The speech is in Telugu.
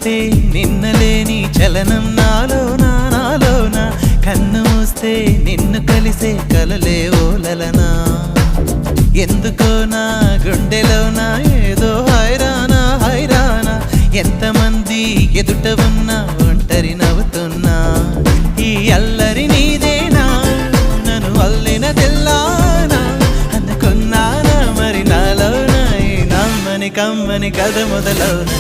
చూస్తే నిన్నలేని చలనం నాలోనా నాలోనా కన్ను మూస్తే నిన్ను కలిసే కలలే ఓలలనా ఎందుకో నా గుండెలోనా ఏదో హైరానా హైరానా ఎంతమంది ఎదుట ఉన్నా ఒంటరి నవ్వుతున్నా ఈ అల్లరి నీదేనా నన్ను అల్లిన తెల్లానా అనుకున్నానా మరి నాలోనా ఈ నమ్మని కమ్మని కథ మొదలవున